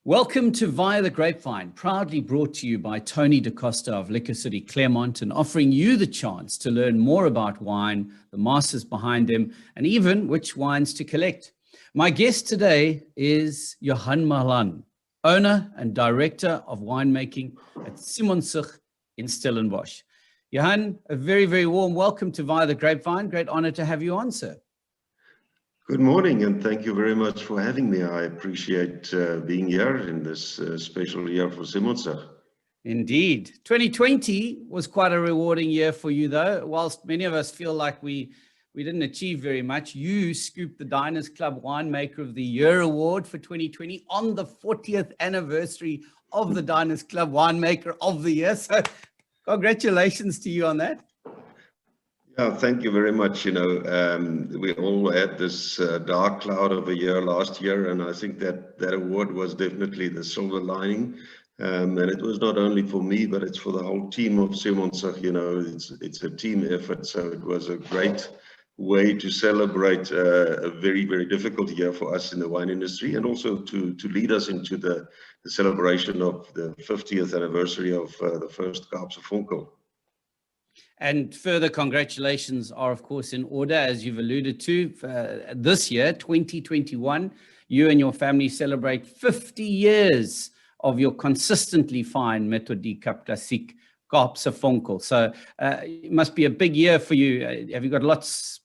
Welcome to Via the Grapevine, proudly brought to you by Tony DaCosta of Liquor City Claremont, and offering you the chance to learn more about wine, the masters behind them, and even which wines to collect. My guest today is Johan Malan, owner and director of winemaking at Simonsig in Stellenbosch. Johan, a very, very warm welcome to Via the Grapevine. Great honor to have you on, sir. Good morning, and thank you very much for having me. I appreciate being here in this special year for Simonsig. Indeed. 2020 was quite a rewarding year for you, though. Whilst many of us feel like we didn't achieve very much, you scooped the Diners Club Winemaker of the Year award for 2020 on the 40th anniversary of the Diners Club Winemaker of the Year. So congratulations to you on that. Yeah, thank you very much. We all had this dark cloud of a year last year, and I think that award was definitely the silver lining. And it was not only for me, but it's for the whole team of Simonsig. It's a team effort, so it was a great way to celebrate a very, very difficult year for us in the wine industry, and also to lead us into the celebration of the 50th anniversary of the first Kaapse Vonkel. And further congratulations are, of course, in order, as you've alluded to. This year, 2021, you and your family celebrate 50 years of your consistently fine Methodiek Cap Classique Kaapse Vonkel. So it must be a big year for you. Have you got lots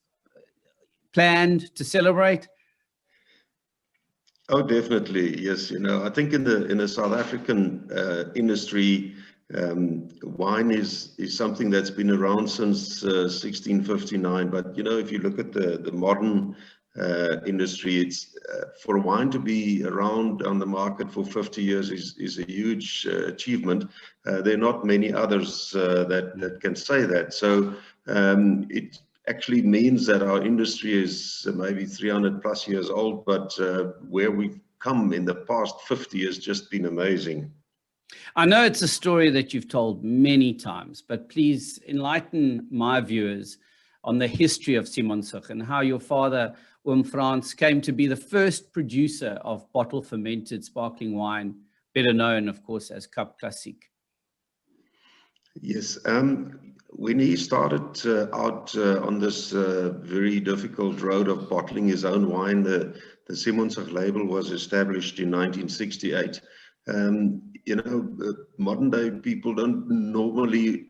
planned to celebrate? Oh, definitely, yes. I think in the South African industry, wine is something that's been around since 1659. But if you look at the modern industry, it's for wine to be around on the market for 50 years is a huge achievement. There are not many others that can say that. So it actually means that our industry is maybe 300 plus years old, but where we've come in the past 50 has just been amazing. I know it's a story that you've told many times, but please enlighten my viewers on the history of Simonsig and how your father, Frans, came to be the first producer of bottle fermented sparkling wine, better known, of course, as Cap Classique. Yes, when he started out on this very difficult road of bottling his own wine, the Simonsig label was established in 1968. Modern day people don't normally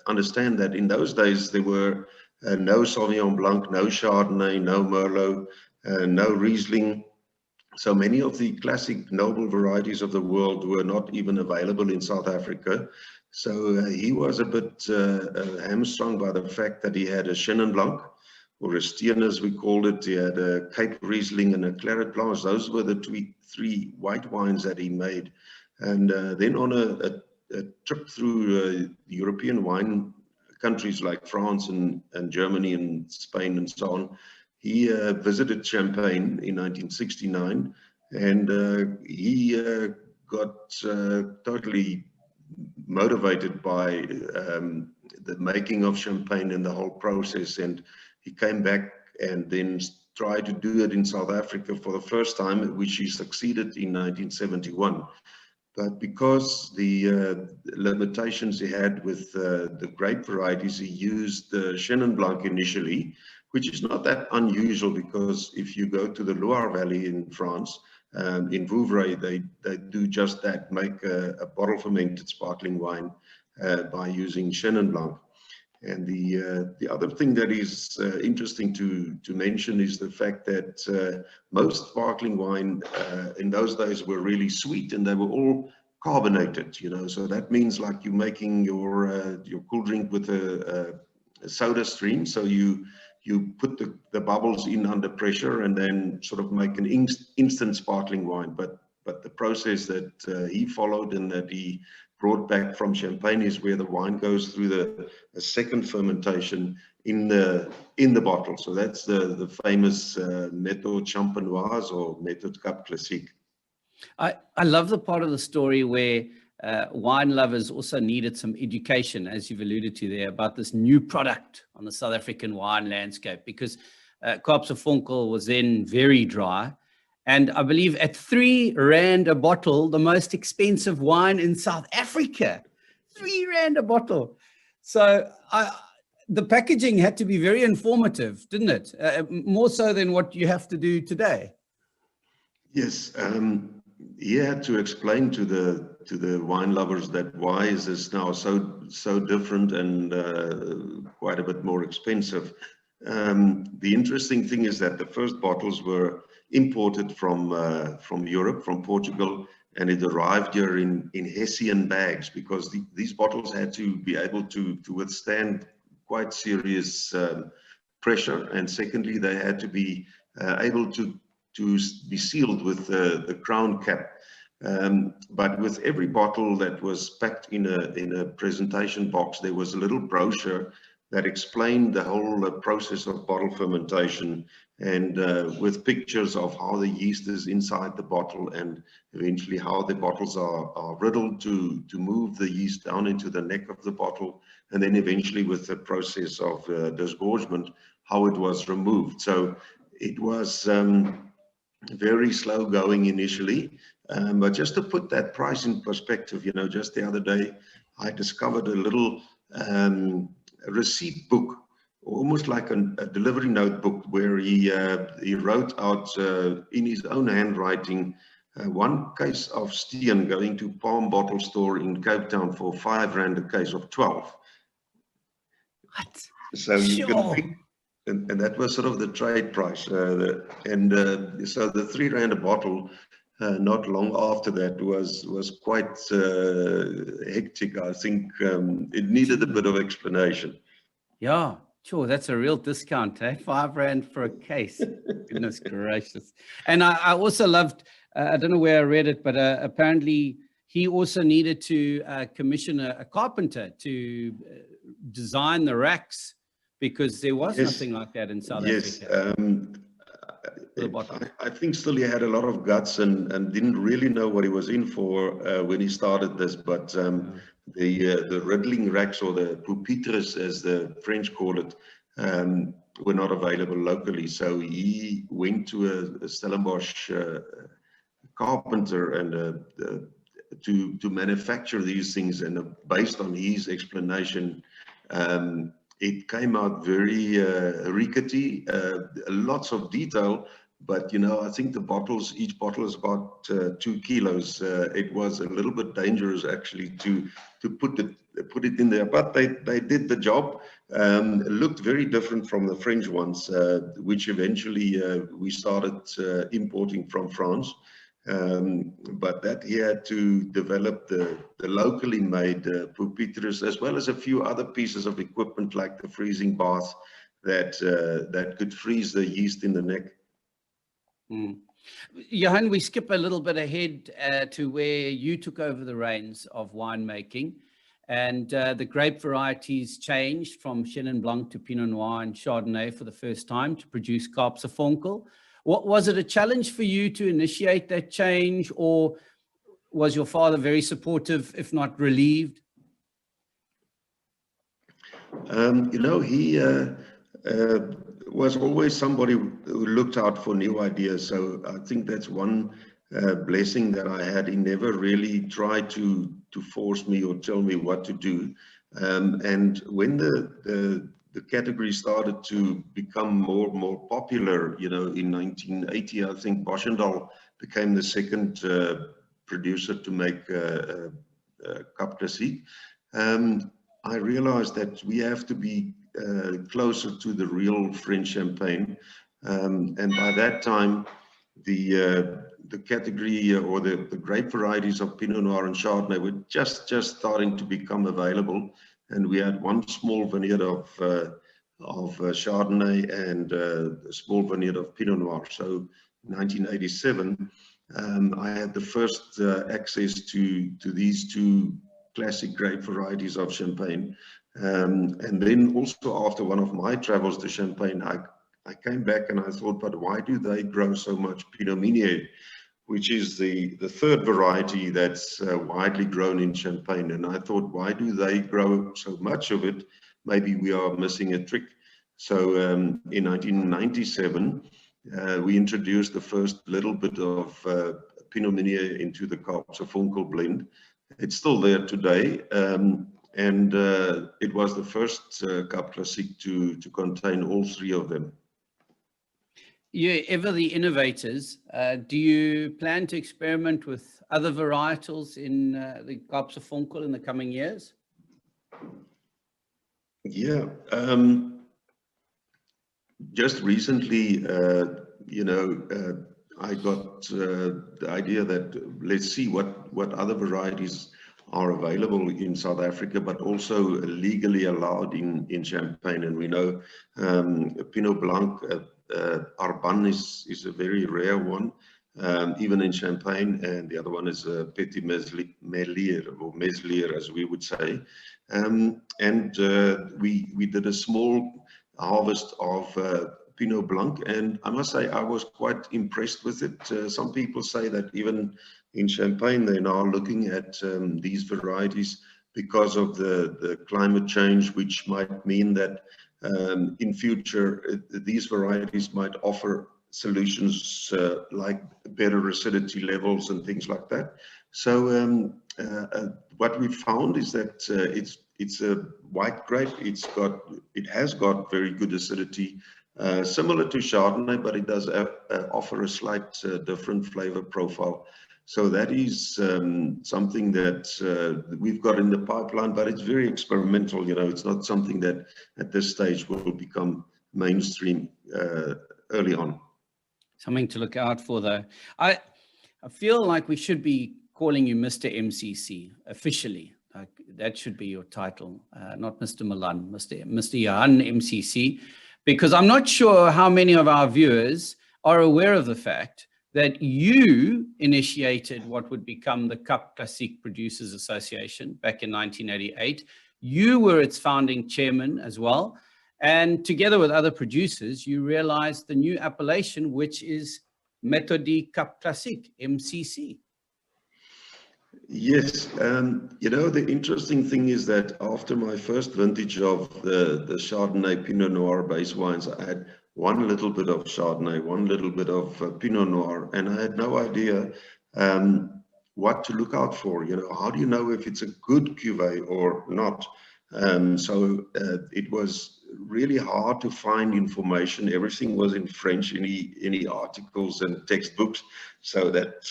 understand that in those days there were no Sauvignon Blanc, no Chardonnay, no Merlot, no Riesling. So many of the classic noble varieties of the world were not even available in South Africa. So he was a bit hamstrung by the fact that he had a Chenin Blanc, or a Steen as we called it. He had a Cape Riesling and a Claret Blanche. Those were the three white wines that he made. And then on a trip through European wine countries like France and Germany and Spain and so on, he visited Champagne in 1969, and he got totally motivated by the making of champagne and the whole process. And he came back and then tried to do it in South Africa for the first time, which he succeeded in 1971. But because the limitations he had with the grape varieties, he used the Chenin Blanc initially, which is not that unusual, because if you go to the Loire Valley in France, in Vouvray, they do just that, make a bottle fermented sparkling wine by using Chenin Blanc. And the other thing that is interesting to mention is the fact that most sparkling wine in those days were really sweet, and they were all carbonated, so that means like you're making your cool drink with a soda stream. So you put the bubbles in under pressure and then sort of make an instant sparkling wine. But the process that he followed and that he brought back from Champagne is where the wine goes through a second fermentation in the bottle. So that's the famous méthode champenoise or méthode Cap Classique. I love the part of the story where wine lovers also needed some education, as you've alluded to there, about this new product on the South African wine landscape, because Kaapse Vonkel was then very dry, And I believe at R3 a bottle, the most expensive wine in South Africa. R3 a bottle. So the packaging had to be very informative, didn't it? More so than what you have to do today. Yes, he had to explain to the wine lovers that why is this now so different and quite a bit more expensive. The interesting thing is that the first bottles were imported from Europe, from Portugal, and it arrived here in Hessian bags, because these bottles had to be able to withstand quite serious pressure, and secondly, they had to be able to be sealed with the crown cap. But with every bottle that was packed in a presentation box, there was a little brochure that explained the whole process of bottle fermentation, and with pictures of how the yeast is inside the bottle, and eventually how the bottles are riddled to move the yeast down into the neck of the bottle, and then eventually with the process of disgorgement, how it was removed. So it was very slow going initially, but just to put that price in perspective, you know, just the other day I discovered a little receipt book, almost like a delivery notebook, where he wrote out in his own handwriting one case of Steen going to Palm Bottle Store in Cape Town for R5 a case of 12. What? So you can Sure. think. And that was sort of the trade price. So the R3 a bottle, not long after that, was quite hectic. I think it needed a bit of explanation. Yeah, sure. That's a real discount, eh? R5 for a case. Goodness gracious. And I also loved, I don't know where I read it, but apparently he also needed to commission a carpenter to design the racks, because there was nothing like that in South Africa. I think still he had a lot of guts and didn't really know what he was in for when he started this, but the riddling racks, or the pupitres as the French call it, were not available locally. So he went to a Stellenbosch carpenter and to manufacture these things, and based on his explanation, it came out very rickety, lots of detail, but you know, I think the bottles, each bottle is about 2 kilos. It was a little bit dangerous actually to put it in there, but they did the job. It looked very different from the French ones, which eventually we started importing from France. But that he had to develop the locally made pupitres, as well as a few other pieces of equipment like the freezing bath that could freeze the yeast in the neck. Johan, we skip a little bit ahead to where you took over the reins of winemaking, and the grape varieties changed from Chenin Blanc to Pinot Noir and Chardonnay for the first time to produce Kaapse Vonkel. What was it a challenge for you to initiate that change, or was your father very supportive, if not relieved? You know, he was always somebody who looked out for new ideas. So I think that's one blessing that I had. He never really tried to force me or tell me what to do. And when the category started to become more popular, you know, in 1980, I think Boschendal became the second producer to make Cap Classique. I realized that we have to be closer to the real French champagne, and by that time, the category or the grape varieties of Pinot Noir and Chardonnay were just starting to become available, and we had one small vineyard of Chardonnay and a small vineyard of Pinot Noir. So, in 1987, I had the first access to these two classic grape varieties of Champagne. And then also after one of my travels to Champagne, I came back and I thought, but why do they grow so much Pinot Meunier, which is the third variety that's widely grown in Champagne? And I thought, why do they grow so much of it? Maybe we are missing a trick. So in 1997, we introduced the first little bit of Pinot Meunier into the Kaapse Vonkel blend. It's still there today, and it was the first Cap Classique to contain all three of them. You're ever the innovators. Do you plan to experiment with other varietals in the Kaapse Vonkel in the coming years? Yeah, just recently, I got the idea that let's see what other varieties are available in South Africa, but also legally allowed in Champagne. And we know Pinot Blanc, Arban is a very rare one, even in Champagne, and the other one is Petit Meslier, or Meslier as we would say. We did a small harvest of Pinot Blanc, and I must say I was quite impressed with it. Some people say that even in Champagne they're now looking at these varieties because of the climate change, which might mean that in future these varieties might offer solutions like better acidity levels and things like that. So what we found is that it's a white grape. It has got very good acidity, similar to Chardonnay, but it does offer a slight different flavor profile. So that is something that we've got in the pipeline, but it's very experimental. It's not something that at this stage will become mainstream early on. Something to look out for, though. I feel like we should be calling you Mr. MCC officially. That should be your title, not Mr. Malan, Mr. Johan MCC, because I'm not sure how many of our viewers are aware of the fact that you initiated what would become the Cap Classique Producers Association back in 1988. You were its founding chairman as well. And together with other producers, you realized the new appellation, which is Méthode Cap Classique, MCC. Yes, the interesting thing is that after my first vintage of the Chardonnay Pinot Noir base wines, I had one little bit of Chardonnay, one little bit of Pinot Noir, and I had no idea what to look out for. How do you know if it's a good cuvee or not? So it was really hard to find information. Everything was in French, any articles and textbooks, so that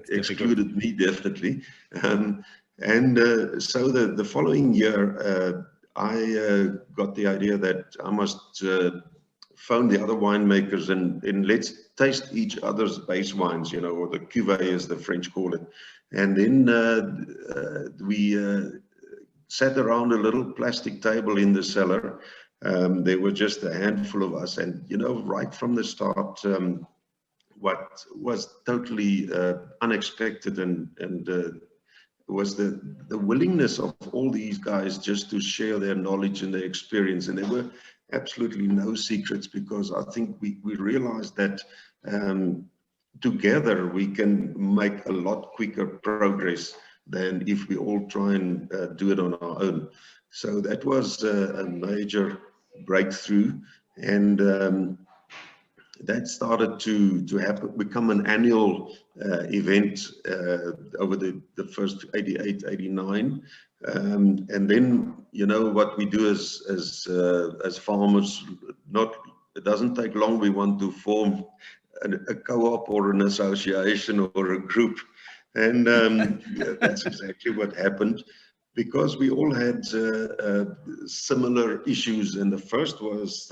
excluded me definitely. So the following year, I got the idea that I must phone the other winemakers and let's taste each other's base wines, or the cuvee as the French call it. And then we sat around a little plastic table in the cellar. There were just a handful of us, and right from the start, what was totally unexpected and was the willingness of all these guys just to share their knowledge and their experience. And there were absolutely no secrets, because I think we realized that together we can make a lot quicker progress than if we all try and do it on our own. So that was a major breakthrough, and that started to become an annual event over the first 88, 89. And then, what we do as farmers, it doesn't take long. We want to form a co-op or an association or a group. And that's exactly what happened, because we all had similar issues. And the first was,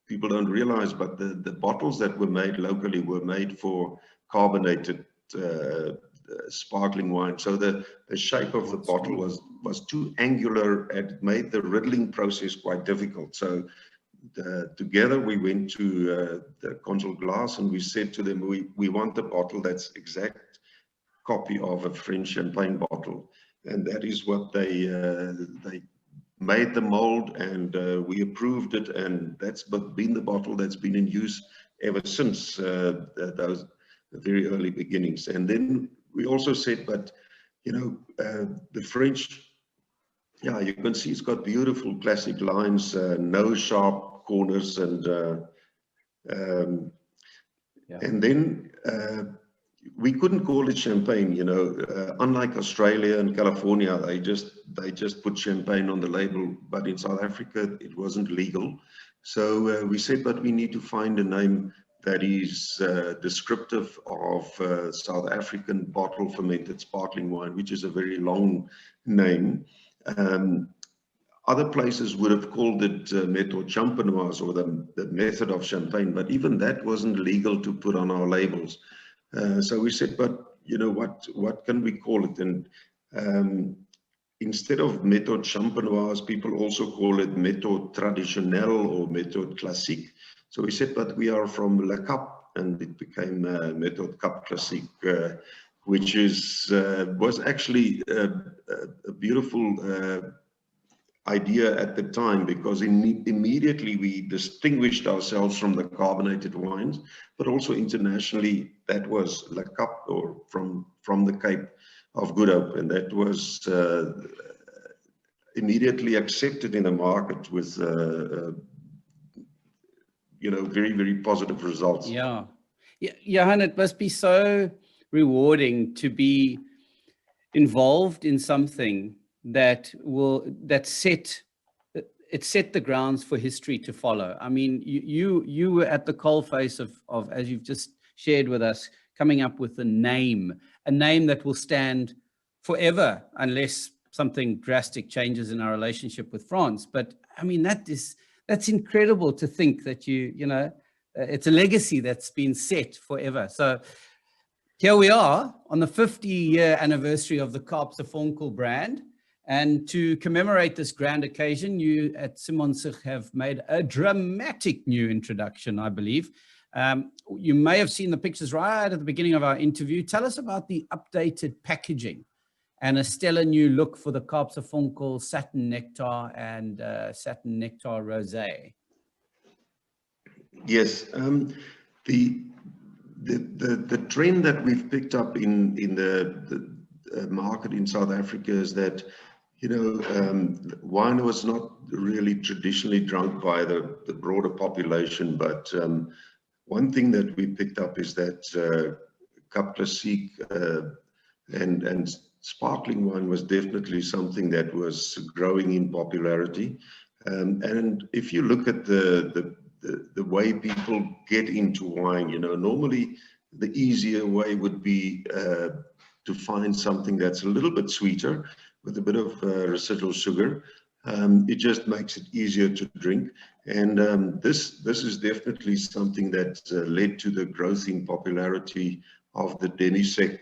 people don't realize, but the bottles that were made locally were made for carbonated sparkling wine. So the shape of the bottle was too angular, and it made the riddling process quite difficult. So together we went to the Consul Glass, and we said to them, we want a bottle that's exact copy of a French champagne bottle. And that is what they made the mold, and we approved it, and that's been the bottle that's been in use ever since those very early beginnings. And then we also said, but the French, yeah, you can see it's got beautiful classic lines, no sharp corners, and And then we couldn't call it champagne, you know. Unlike Australia and California, they just put champagne on the label, but in South Africa it wasn't legal. So we said, but we need to find a name that is descriptive of South African bottle fermented sparkling wine, which is a very long name. Other places would have called it méthode champenoise, or the method of champagne, but even that wasn't legal to put on our labels. So we said, but you know what can we call it? And instead of méthode champenoise, people also call it méthode traditionnelle or méthode classique. So we said, but we are from Le Cap, and it became méthode Cap Classique, which was actually a beautiful idea at the time, because immediately we distinguished ourselves from the carbonated wines, but also internationally that was Le Cap, or from the Cape of Good Hope, and that was immediately accepted in the market with you know, very, very positive results. Yeah, Johan, it must be so rewarding to be involved in something that set the grounds for history to follow. I mean, you were at the coalface of, as you've just shared with us, coming up with a name that will stand forever unless something drastic changes in our relationship with France. But I mean, that's incredible to think that you know, it's a legacy that's been set forever. So here we are on the 50-year anniversary of the Kaapse Vonkel brand. And to commemorate this grand occasion, you at Simonsig have made a dramatic new introduction, I believe. You may have seen the pictures right at the beginning of our interview. Tell us about the updated packaging and a stellar new look for the Kaapse Vonkel Satin Nectar and Satin Nectar Rosé. Yes, the trend that we've picked up in the market in South Africa is that, you know, wine was not really traditionally drunk by the broader population, but one thing that we picked up is that Cap Classique and sparkling wine was definitely something that was growing in popularity. And if you look at the way people get into wine, you know, normally the easier way would be to find something that's a little bit sweeter with a bit of residual sugar. It just makes it easier to drink. And this is definitely something that led to the growth in popularity of the demi-sec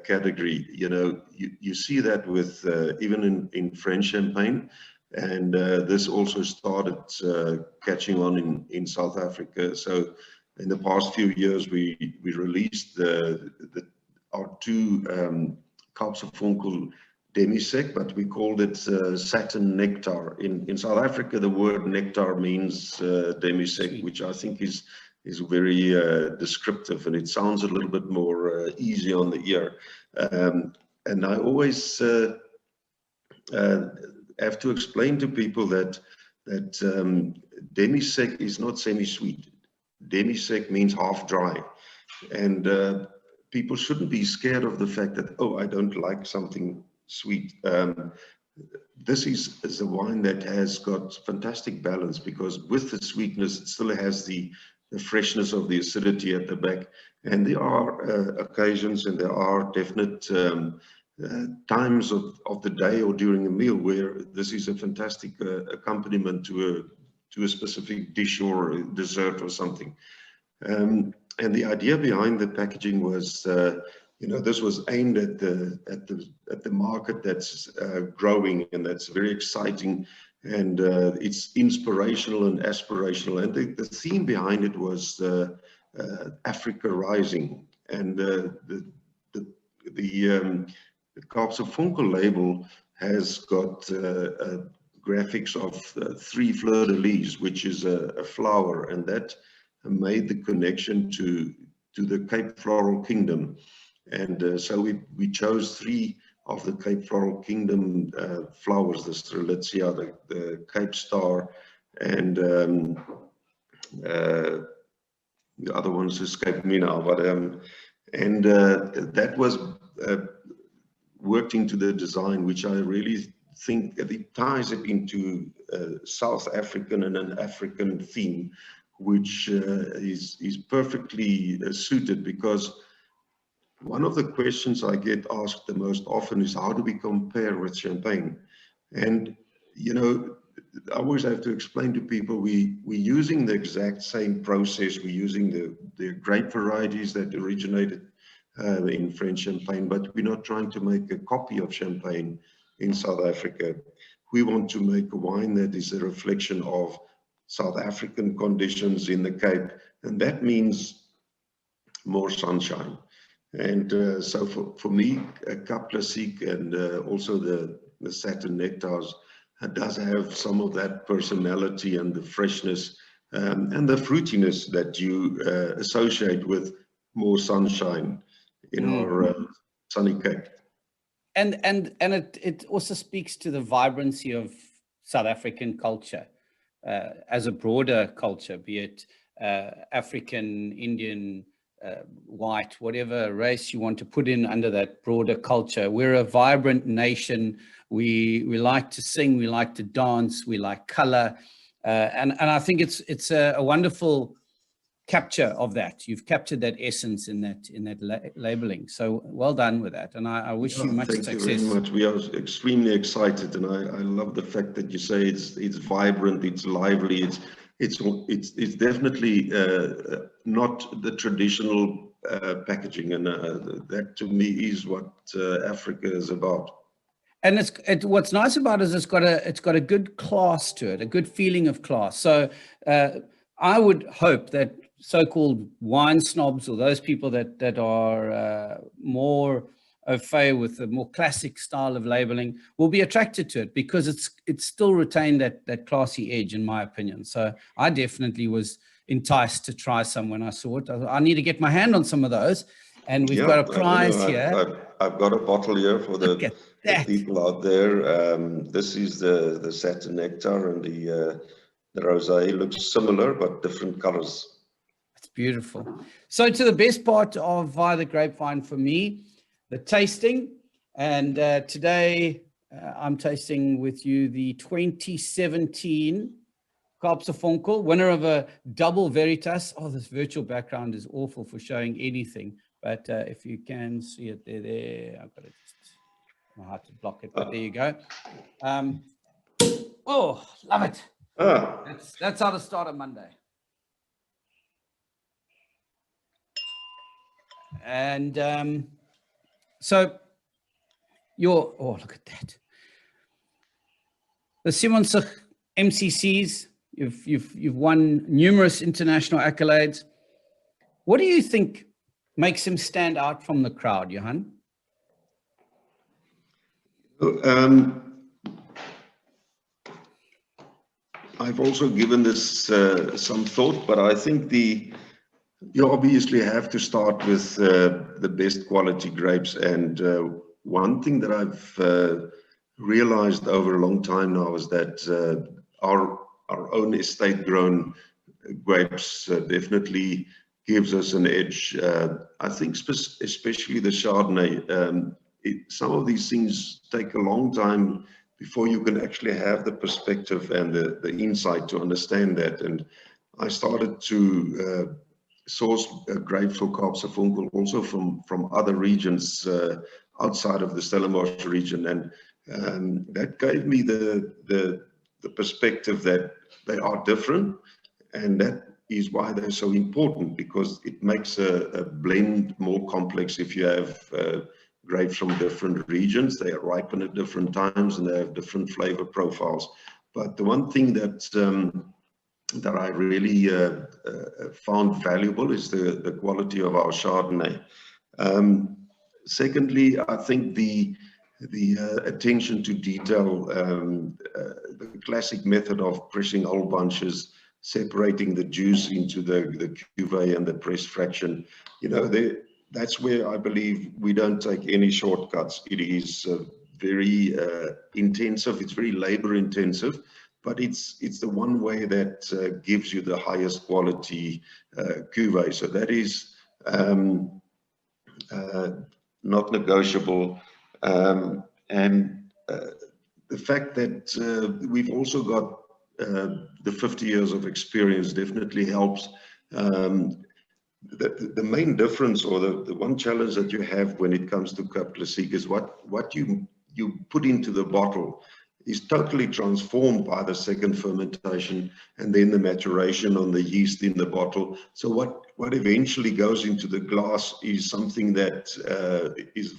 category. You know, you see that with even in French champagne. And this also started catching on in South Africa. So in the past few years, we released our two Kaapse Vonkel demi-sec, but we called it Satin Nectar. In South Africa, the word nectar means demi-sec, which I think is very descriptive, and it sounds a little bit more easy on the ear. And I always have to explain to people that demi-sec is not semi-sweet. Demi-sec means half dry, and people shouldn't be scared of the fact that, oh, I don't like something sweet. This is a wine that has got fantastic balance, because with the sweetness, it still has the freshness of the acidity at the back. And there are occasions, and there are definite times of the day or during a meal where this is a fantastic accompaniment to a specific dish or a dessert or something. And the idea behind the packaging was, you know, this was aimed at the market that's growing and that's very exciting, and it's inspirational and aspirational. And the theme behind it was Africa Rising, and the Kaapse Vonkel label has got graphics of 3 fleur-de-lis, which is a flower, and that made the connection to the Cape Floral Kingdom. And so we chose 3 of the Cape Floral Kingdom flowers: the Strelitzia, the Cape Star, and the other ones escaped me now, but that was worked into the design, which I really think that it ties it into South African and an African theme, which is perfectly suited, because one of the questions I get asked the most often is, how do we compare with champagne? And, you know, I always have to explain to people, we're using the exact same process. We're using the grape varieties that originated in French champagne, but we're not trying to make a copy of champagne in South Africa. We want to make a wine that is a reflection of South African conditions in the Cape, and that means more sunshine. And so for me, Cap Classique and also the Satin Nectars does have some of that personality and the freshness and the fruitiness that you associate with more sunshine in our sunny Cape. And it also speaks to the vibrancy of South African culture as a broader culture, be it African, Indian, white, whatever race you want to put in under that broader culture. We're a vibrant nation. We like to sing, we like to dance, we like color, and I think it's a wonderful capture of that. You've captured that essence in that labeling. So well done with that, and I wish you much success. Thank you very much. We are extremely excited, and I love the fact that you say it's vibrant, it's lively, it's definitely not the traditional packaging, and that to me is what Africa is about. And what's nice about it is it's got a good class to it, a good feeling of class. So I would hope that so-called wine snobs, or those people that are more au fait with the more classic style of labeling, will be attracted to it, because it's still retained that classy edge, in my opinion. So I definitely was enticed to try some when I saw it. I need to get my hand on some of those, and we've got a prize here. I've got a bottle here for the people out there. This is the Satin Nectar, and the Rosé looks similar but different colors. It's beautiful. So to the best part of Via the Grapevine for me, the tasting. And today I'm tasting with you the 2017 Kaapse Vonkel, winner of a double Veritas. Oh, this virtual background is awful for showing anything. But if you can see it there, I've got to just know how to block it. But there you go. Oh, love it. That's how to start a Monday. And so oh, look at that. The Simonsig MCCs, you've won numerous international accolades. What do you think makes him stand out from the crowd, Johan? I've also given this some thought, but I think you obviously have to start with the best quality grapes. And one thing that I've realized over a long time now is that our own estate-grown grapes definitely gives us an edge. I think especially the Chardonnay. Some of these things take a long time before you can actually have the perspective and the insight to understand that. And I started to source grapes for Kaapse Vonkel also from other regions outside of the Stellenbosch region, and that gave me the perspective that they are different, and that is why they're so important, because it makes a blend more complex if you have grapes from different regions. They ripen at different times and they have different flavor profiles. But the one thing that I really found valuable is the quality of our Chardonnay. Secondly, I think the attention to detail, the classic method of pressing whole bunches, separating the juice into the cuvee and the press fraction, you know, that's where I believe we don't take any shortcuts. It is very intensive, it's very labor intensive, but it's the one way that gives you the highest quality cuvee. So that is not negotiable. And the fact that we've also got the 50 years of experience definitely helps. The main difference, or the one challenge that you have when it comes to Cap Classique, is what you put into the bottle is totally transformed by the second fermentation and then the maturation on the yeast in the bottle. So what eventually goes into the glass is something that is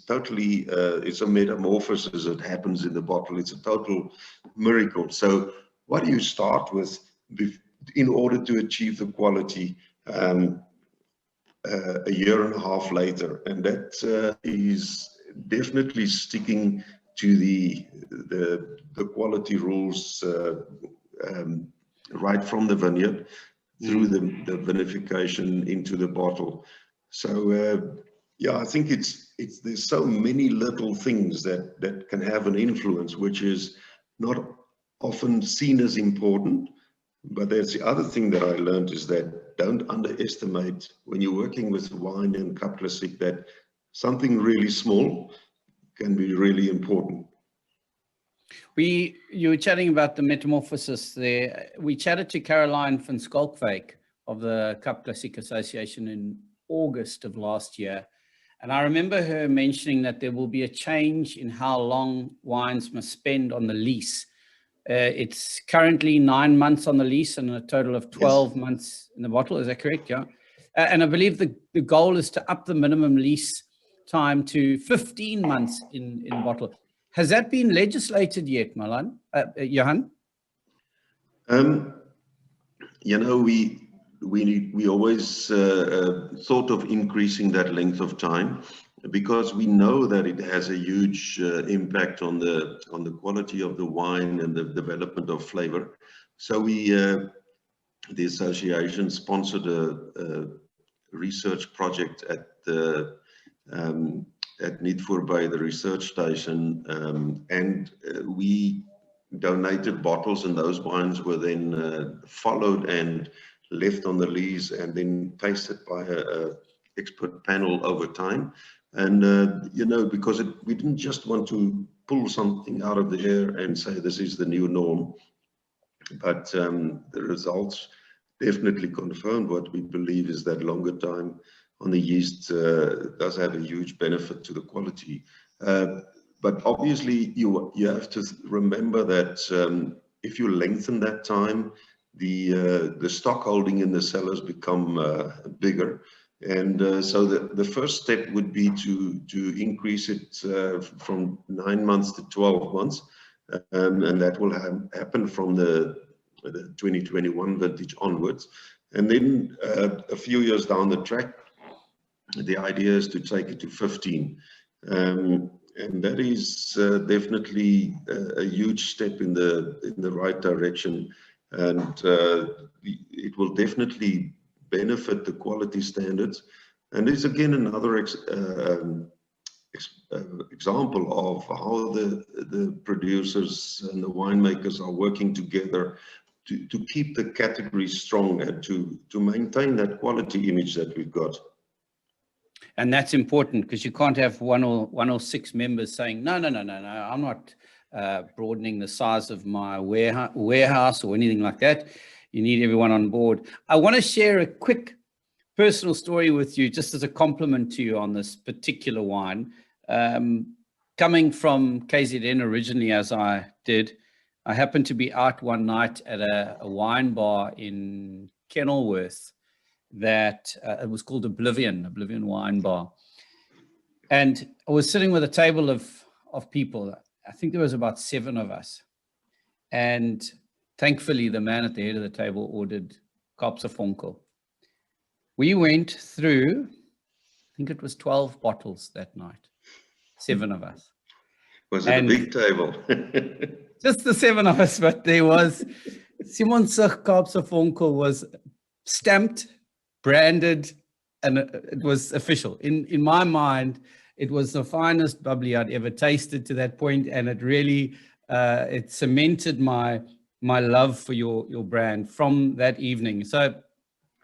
totally, it's a metamorphosis that happens in the bottle. It's a total miracle. So what do you start with in order to achieve the quality a year and a half later? And that is definitely sticking to the quality rules right from the vineyard through the vinification into the bottle. So yeah, I think there's so many little things that can have an influence, which is not often seen as important. But there's the other thing that I learned, is that don't underestimate when you're working with wine and Cap Classique, that something really small can be really important. You were chatting about the metamorphosis there. We chatted to Caroline van Skalkwyk of the Cap Classique Association in August of last year. And I remember her mentioning that there will be a change in how long wines must spend on the lease. It's currently 9 months on the lease and a total of 12 months in the bottle. Is that correct? Yeah. And I believe the goal is to up the minimum lease time to 15 months in bottle. Has that been legislated yet, Malan? Johan? You know, we always thought of increasing that length of time, because we know that it has a huge impact on the quality of the wine and the development of flavor. So the association sponsored a research project at Needford Bay, the research station, and we donated bottles, and those wines were then followed and left on the lease and then tasted by a expert panel over time. And you know, because we didn't just want to pull something out of the air and say this is the new norm, but the results definitely confirmed what we believe is that longer time on the yeast does have a huge benefit to the quality. But obviously you have to remember that if you lengthen that time, the stock holding in the cellars become bigger. And so the first step would be to increase it from 9 months to 12 months. And that will happen from the 2021 vintage onwards. And then a few years down the track, the idea is to take it to 15. And that is definitely a huge step in the right direction. And it will definitely benefit the quality standards. And there's again another example of how the producers and the winemakers are working together to keep the category strong and to maintain that quality image that we've got. And that's important, because you can't have one or six members saying, no, I'm not broadening the size of my warehouse or anything like that. You need everyone on board. I want to share a quick personal story with you, just as a compliment to you on this particular wine. Coming from KZN originally, as I did, I happened to be out one night at a wine bar in Kenilworth that it was called Oblivion Wine Bar. And I was sitting with a table of people. I think there was about 7 of us. And thankfully, the man at the head of the table ordered Kaapse Vonkel. We went through, I think it was 12 bottles that night, 7 of us. Was it a big table? Just the 7 of us, but there was Simonsig Kaapse Vonkel was stamped, branded, and it was official. In my mind, it was the finest bubbly I'd ever tasted to that point, and it really it cemented my my love for your brand from that evening. So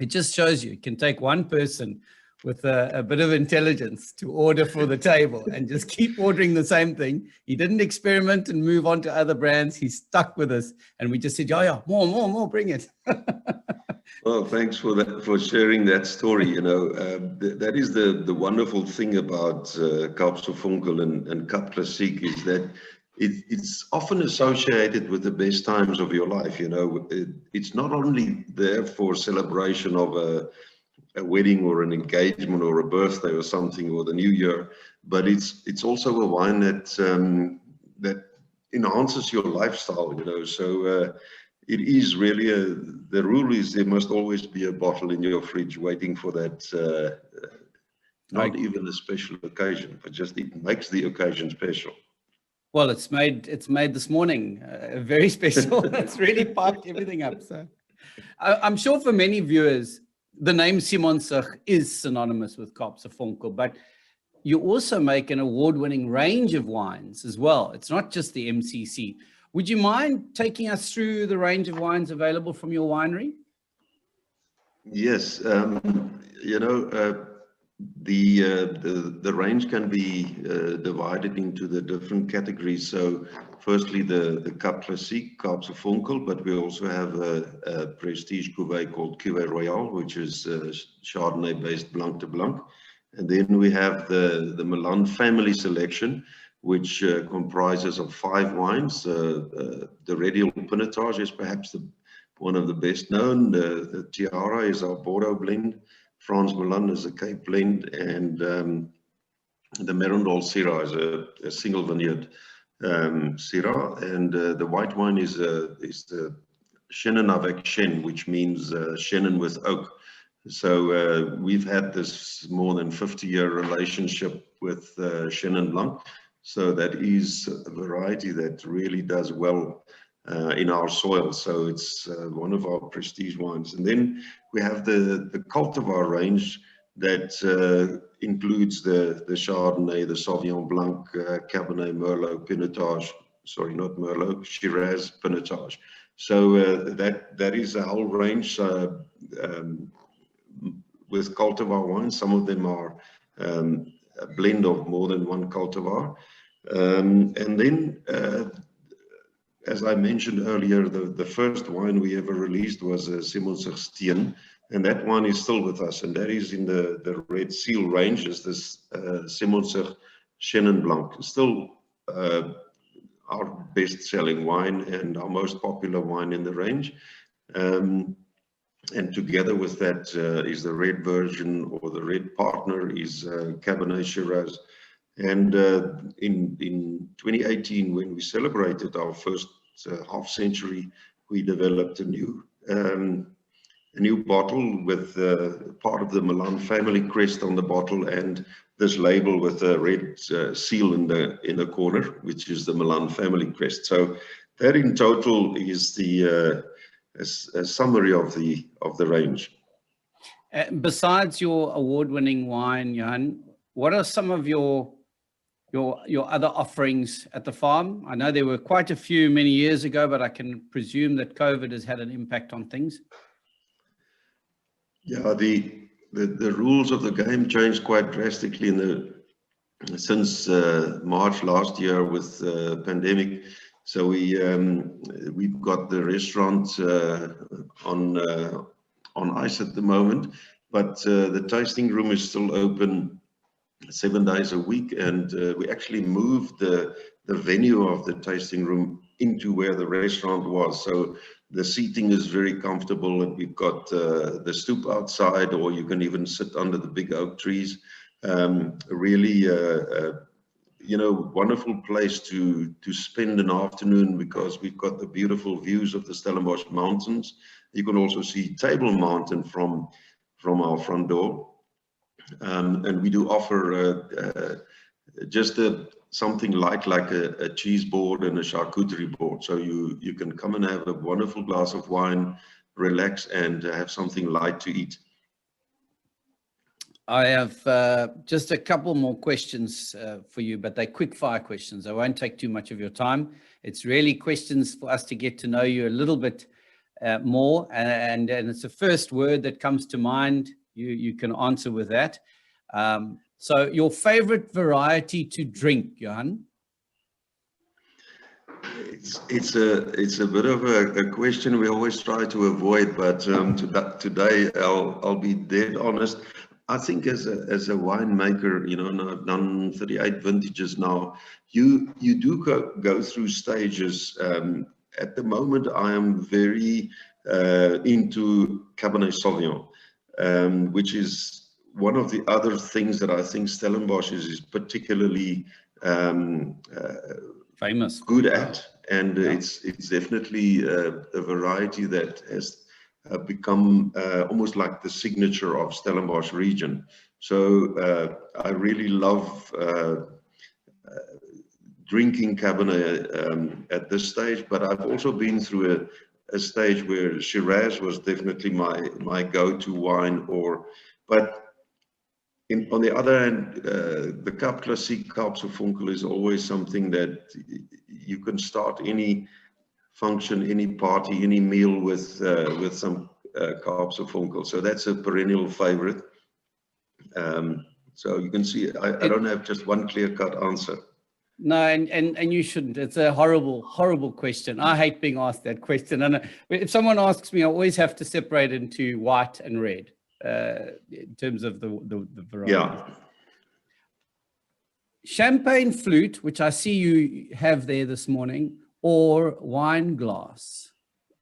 it just shows you, it can take one person with a bit of intelligence to order for the table and just keep ordering the same thing. He didn't experiment and move on to other brands. He stuck with us, and we just said, yeah, more, bring it. Well, thanks for that, for sharing that story. You know, that is the wonderful thing about Kaapse Vonkel and Cap Classique, is that it's often associated with the best times of your life. You know, it's not only there for celebration of a wedding or an engagement or a birthday or something, or the new year, but it's also a wine that that enhances your lifestyle. You know, so. It is really the rule is there must always be a bottle in your fridge waiting for that, not even a special occasion, but just it makes the occasion special. Well, it's made this morning very special. It's really piped everything up. So I'm sure for many viewers, the name Simonsig is synonymous with Kaapse Vonkel, but you also make an award-winning range of wines as well. It's not just the MCC. Would you mind taking us through the range of wines available from your winery? Yes, you know, the range can be divided into the different categories. So, firstly, the Cap Classique, Kaapse Vonkel, but we also have a prestige cuvée called Cuvée Royale, which is Chardonnay-based Blanc de Blanc, and then we have the Malan family selection, which comprises of 5 wines. The Radial Pinotage is perhaps one of the best known. The Tiara is our Bordeaux blend. Franz Malan is a Cape blend, and the Merendal Syrah is a single vineyard Syrah, and the white wine is the Chenin avec Chêne, which means Chenin with oak. So we've had this more than 50-year relationship with Chenin Blanc. So that is a variety that really does well in our soil. So it's one of our prestige wines. And then we have the cultivar range that includes the Chardonnay, the Sauvignon Blanc, Cabernet, Merlot, Pinotage. Sorry, not Merlot, Shiraz, Pinotage. So that is a whole range with cultivar wines. Some of them are a blend of more than one cultivar. And then, as I mentioned earlier, the first wine we ever released was Simonsig Steen, and that one is still with us, and that is in the Red Seal range, is this Simonsig Chenin Blanc. Still our best-selling wine and our most popular wine in the range. And together with that is the red version, or the red partner is Cabernet Shiraz. And in 2018, when we celebrated our first half century, we developed a new bottle with part of the Malan family crest on the bottle, and this label with a red seal in the corner, which is the Malan family crest. So that in total is the a summary of the range. Besides your award-winning wine, Johan, what are some of your other offerings at the farm? I know there were quite a few many years ago, but I can presume that COVID has had an impact on things. Yeah, the rules of the game changed quite drastically since March last year with the pandemic. So we've got the restaurant on ice at the moment, but the tasting room is still open 7 days a week, and we actually moved the venue of the tasting room into where the restaurant was. So the seating is very comfortable, and we've got the stoop outside, or you can even sit under the big oak trees. Really, wonderful place to spend an afternoon, because we've got the beautiful views of the Stellenbosch Mountains. You can also see Table Mountain from our front door. And we do offer just something like a cheese board and a charcuterie board. So you can come and have a wonderful glass of wine, relax, and have something light to eat. I have just a couple more questions for you, but they're quick fire questions. I won't take too much of your time. It's really questions for us to get to know you a little bit more. And it's the first word that comes to mind. You can answer with that. So your favorite variety to drink, Johan? It's a bit of a question we always try to avoid, but today I'll be dead honest. I think as a winemaker, you know, and I've done 38 vintages now, you do go through stages. At the moment, I am very into Cabernet Sauvignon, which is one of the other things that I think Stellenbosch is particularly famous good at, and it's definitely a variety that has become almost like the signature of Stellenbosch region. So I really love drinking Cabernet at this stage, but I've also been through a stage where Shiraz was definitely my go-to wine. But on the other hand, the Cap Classique Kaapse Vonkel is always something that you can start any function, any party, any meal with some Kaapse Vonkel. So that's a perennial favorite. So you can see I don't have just one clear-cut answer. No, and you shouldn't. It's a horrible question. I hate being asked that question. And if someone asks me, I always have to separate into white and red in terms of the variety. Yeah. Champagne flute, which I see you have there this morning, or wine glass.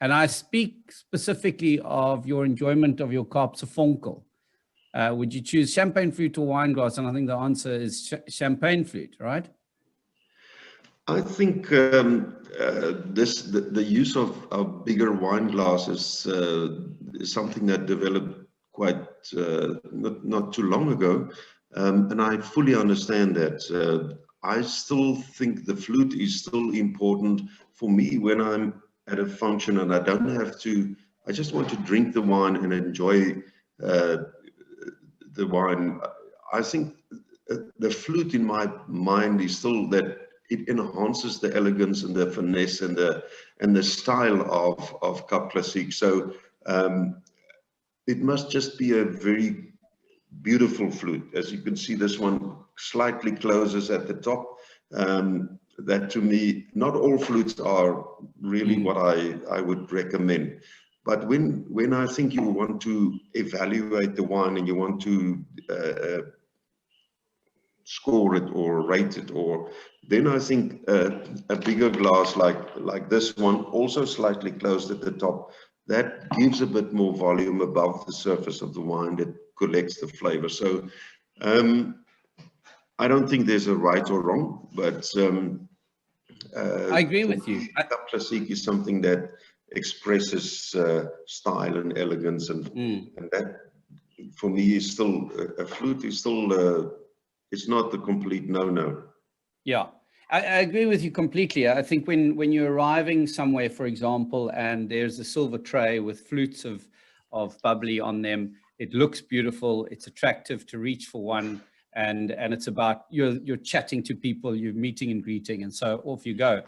And I speak specifically of your enjoyment of your Kaapse Vonkel. Would you choose champagne flute or wine glass? And I think the answer is champagne flute, right? I think the use of bigger wine glasses is something that developed quite not too long ago, and I fully understand that. I still think the flute is still important for me when I'm at a function and I don't have to. I just want to drink the wine and enjoy the wine. I think the flute in my mind is still that. It enhances the elegance and the finesse and the style of Cap Classique. So it must just be a very beautiful flute. As you can see, this one slightly closes at the top. That to me, not all flutes are really what I would recommend. But when I think you want to evaluate the wine and you want to score it or rate it, or then I think a bigger glass like this one, also slightly closed at the top, that gives a bit more volume above the surface of the wine that collects the flavor. So I don't think there's a right or wrong, but I agree with you. Cap Classique is something that expresses style and elegance, and that for me is still a flute is still it's not the complete no-no. Yeah, I agree with you completely. I think when you're arriving somewhere, for example, and there's a silver tray with flutes of bubbly on them, it looks beautiful, it's attractive to reach for one, and it's about you're chatting to people, you're meeting and greeting, and so off you go.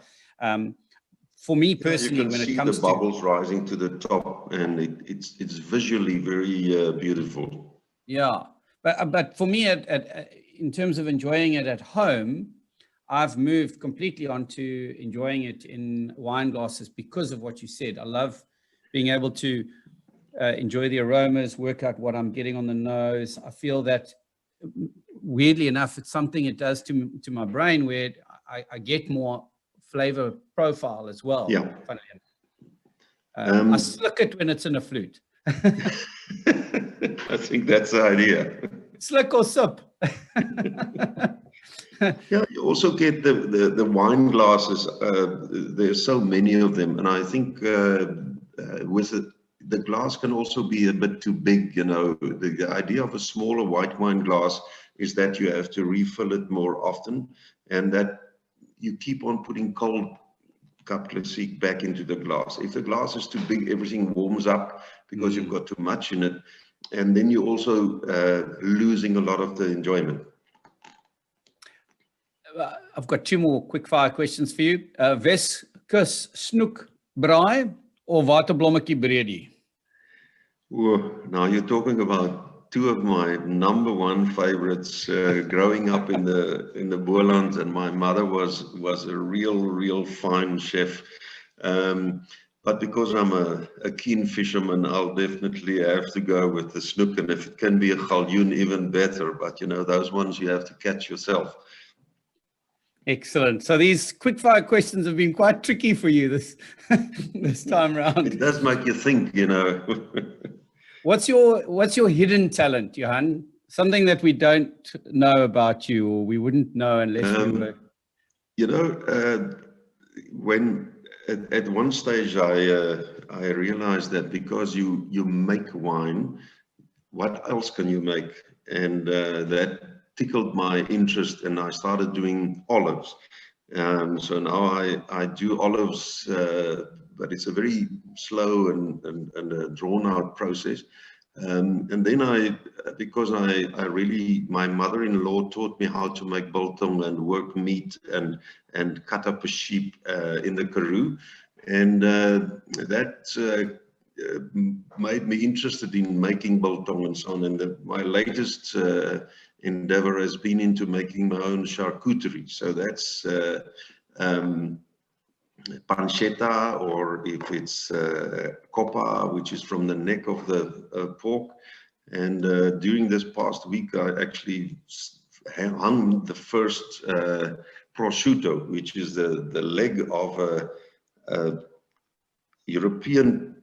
For me personally, when it comes to the bubbles rising to the top, and it's visually very beautiful. Yeah, but for me, in terms of enjoying it at home, I've moved completely onto enjoying it in wine glasses because of what you said. I love being able to enjoy the aromas, work out what I'm getting on the nose. I feel that, weirdly enough, it's something it does to my brain where I get more flavor profile as well. Yeah. I slick it when it's in a flute. I think that's the idea. Slick or sip. Yeah, you also get the wine glasses. There's so many of them, and I think with the glass can also be a bit too big. You know, the idea of a smaller white wine glass is that you have to refill it more often, and that you keep on putting cold Cap Classique back into the glass. If the glass is too big, everything warms up because you've got too much in it. and then you're also losing a lot of the enjoyment. I've got two more quick fire questions for you. Weskus snoek braai or waterblommetjie breedie? Oh, now you're talking about two of my number one favorites. Growing up in the Boland, and my mother was a real fine chef. But because I'm a keen fisherman, I'll definitely have to go with the snoek, and if it can be a galjoen, even better. But you know, those ones you have to catch yourself. Excellent. So these quickfire questions have been quite tricky for you this this time round. It does make you think, you know. What's your hidden talent, Johan? Something that we don't know about you, or we wouldn't know unless we were. You know, when at one stage I realized that because you make wine, what else can you make? And that tickled my interest, and I started doing olives. So now I do olives, but it's a very slow and a drawn out process. And then because I really, my mother-in-law taught me how to make biltong and work meat and cut up a sheep in the Karoo. And that made me interested in making biltong and so on. And my latest endeavor has been into making my own charcuterie. So that's pancetta, or if it's coppa, which is from the neck of the pork. And during this past week, I actually hung the first prosciutto, which is the leg of a European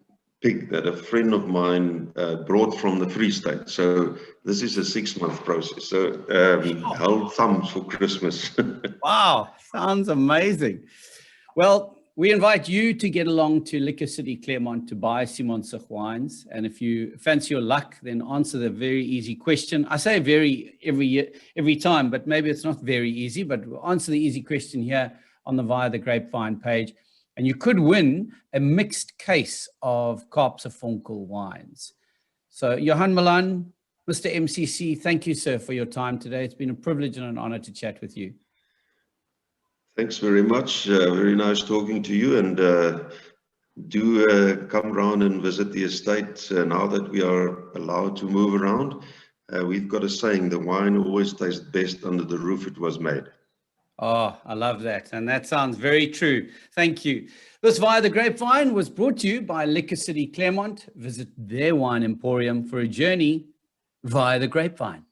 pig that a friend of mine brought from the Free State. So this is a 6-month process. So hold thumbs for Christmas. Wow, sounds amazing. Well, we invite you to get along to Liquor City Claremont to buy Simonsig wines. And if you fancy your luck, then answer the very easy question. I say every time, but maybe it's not very easy, but answer the easy question here on the Via the Grapevine page. And you could win a mixed case of Kaapse Vonkel wines. So Johan Malan, Mr. MCC, thank you, sir, for your time today. It's been a privilege and an honor to chat with you. Thanks very much. Very nice talking to you. And do come around and visit the estate now that we are allowed to move around. We've got a saying, the wine always tastes best under the roof it was made. Oh, I love that. And that sounds very true. Thank you. This Via the Grapevine was brought to you by Liquor City Claremont. Visit their wine emporium for a journey via the grapevine.